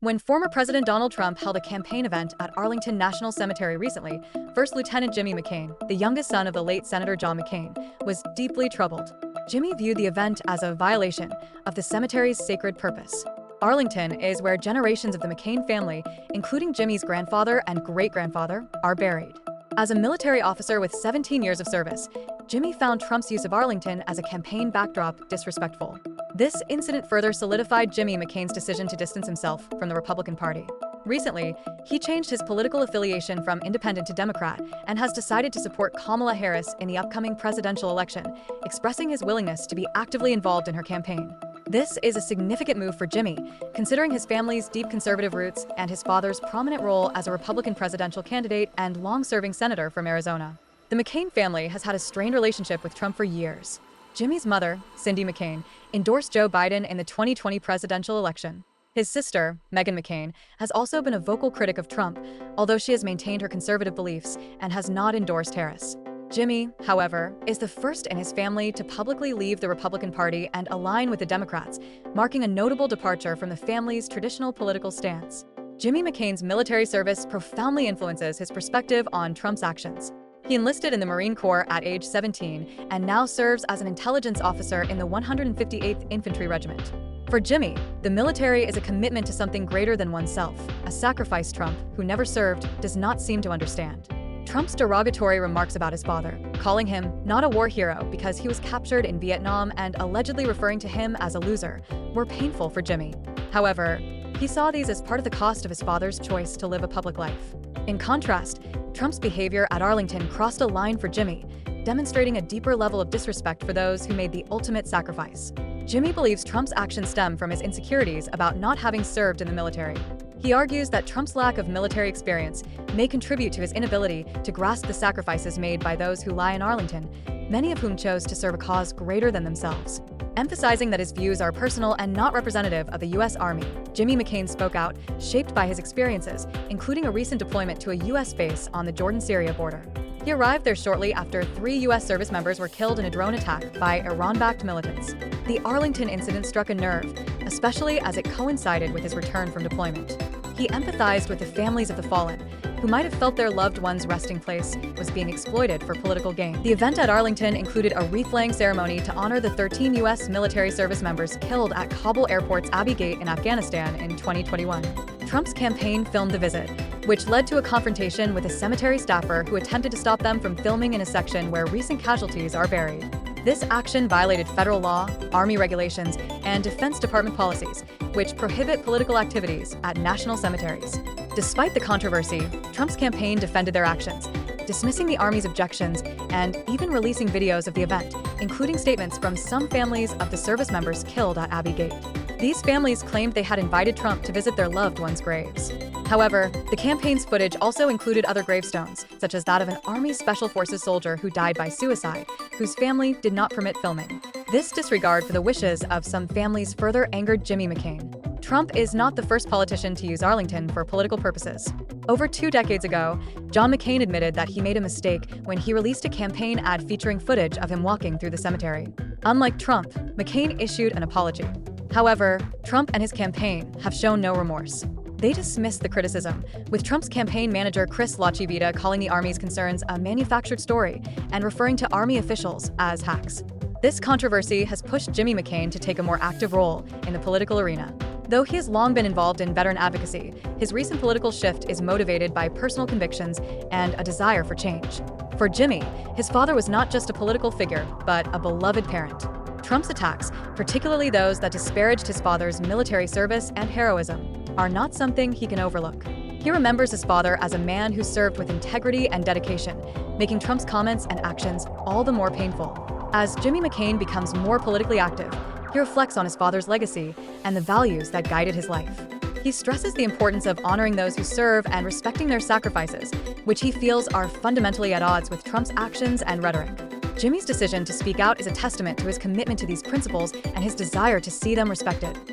When former President Donald Trump held a campaign event at Arlington National Cemetery recently, First Lieutenant Jimmy McCain, the youngest son of the late Senator John McCain, was deeply troubled. Jimmy viewed the event as a violation of the cemetery's sacred purpose. Arlington is where generations of the McCain family, including Jimmy's grandfather and great-grandfather, are buried. As a military officer with 17 years of service, Jimmy found Trump's use of Arlington as a campaign backdrop disrespectful. This incident further solidified Jimmy McCain's decision to distance himself from the Republican Party. Recently, he changed his political affiliation from independent to Democrat and has decided to support Kamala Harris in the upcoming presidential election, expressing his willingness to be actively involved in her campaign. This is a significant move for Jimmy, considering his family's deep conservative roots and his father's prominent role as a Republican presidential candidate and long-serving senator from Arizona. The McCain family has had a strained relationship with Trump for years. Jimmy's mother, Cindy McCain, endorsed Joe Biden in the 2020 presidential election. His sister, Meghan McCain, has also been a vocal critic of Trump, although she has maintained her conservative beliefs and has not endorsed Harris. Jimmy, however, is the first in his family to publicly leave the Republican Party and align with the Democrats, marking a notable departure from the family's traditional political stance. Jimmy McCain's military service profoundly influences his perspective on Trump's actions. He enlisted in the Marine Corps at age 17 and now serves as an intelligence officer in the 158th Infantry Regiment. For Jimmy, the military is a commitment to something greater than oneself, a sacrifice Trump, who never served, does not seem to understand. Trump's derogatory remarks about his father, calling him not a war hero because he was captured in Vietnam and allegedly referring to him as a loser, were painful for Jimmy. However, he saw these as part of the cost of his father's choice to live a public life. In contrast, Trump's behavior at Arlington crossed a line for Jimmy, demonstrating a deeper level of disrespect for those who made the ultimate sacrifice. Jimmy believes Trump's actions stem from his insecurities about not having served in the military. He argues that Trump's lack of military experience may contribute to his inability to grasp the sacrifices made by those who lie in Arlington, many of whom chose to serve a cause greater than themselves. Emphasizing that his views are personal and not representative of the U.S. Army, Jimmy McCain spoke out, shaped by his experiences, including a recent deployment to a U.S. base on the Jordan-Syria border. He arrived there shortly after 3 U.S. service members were killed in a drone attack by Iran-backed militants. The Arlington incident struck a nerve, especially as it coincided with his return from deployment. He empathized with the families of the fallen, who might have felt their loved one's resting place was being exploited for political gain. The event at Arlington included a wreath-laying ceremony to honor the 13 U.S. military service members killed at Kabul Airport's Abbey Gate in Afghanistan in 2021. Trump's campaign filmed the visit, which led to a confrontation with a cemetery staffer who attempted to stop them from filming in a section where recent casualties are buried. This action violated federal law, Army regulations, and Defense Department policies, which prohibit political activities at national cemeteries. Despite the controversy, Trump's campaign defended their actions, dismissing the Army's objections and even releasing videos of the event, including statements from some families of the service members killed at Abbey Gate. These families claimed they had invited Trump to visit their loved ones' graves. However, the campaign's footage also included other gravestones, such as that of an Army Special Forces soldier who died by suicide, whose family did not permit filming. This disregard for the wishes of some families further angered Jimmy McCain. Trump is not the first politician to use Arlington for political purposes. Over 2 decades ago, John McCain admitted that he made a mistake when he released a campaign ad featuring footage of him walking through the cemetery. Unlike Trump, McCain issued an apology. However, Trump and his campaign have shown no remorse. They dismissed the criticism, with Trump's campaign manager Chris LaChivita calling the Army's concerns a manufactured story and referring to Army officials as hacks. This controversy has pushed Jimmy McCain to take a more active role in the political arena. Though he has long been involved in veteran advocacy, his recent political shift is motivated by personal convictions and a desire for change. For Jimmy, his father was not just a political figure, but a beloved parent. Trump's attacks, particularly those that disparaged his father's military service and heroism, are not something he can overlook. He remembers his father as a man who served with integrity and dedication, making Trump's comments and actions all the more painful. As Jimmy McCain becomes more politically active, he reflects on his father's legacy and the values that guided his life. He stresses the importance of honoring those who serve and respecting their sacrifices, which he feels are fundamentally at odds with Trump's actions and rhetoric. Jimmy's decision to speak out is a testament to his commitment to these principles and his desire to see them respected.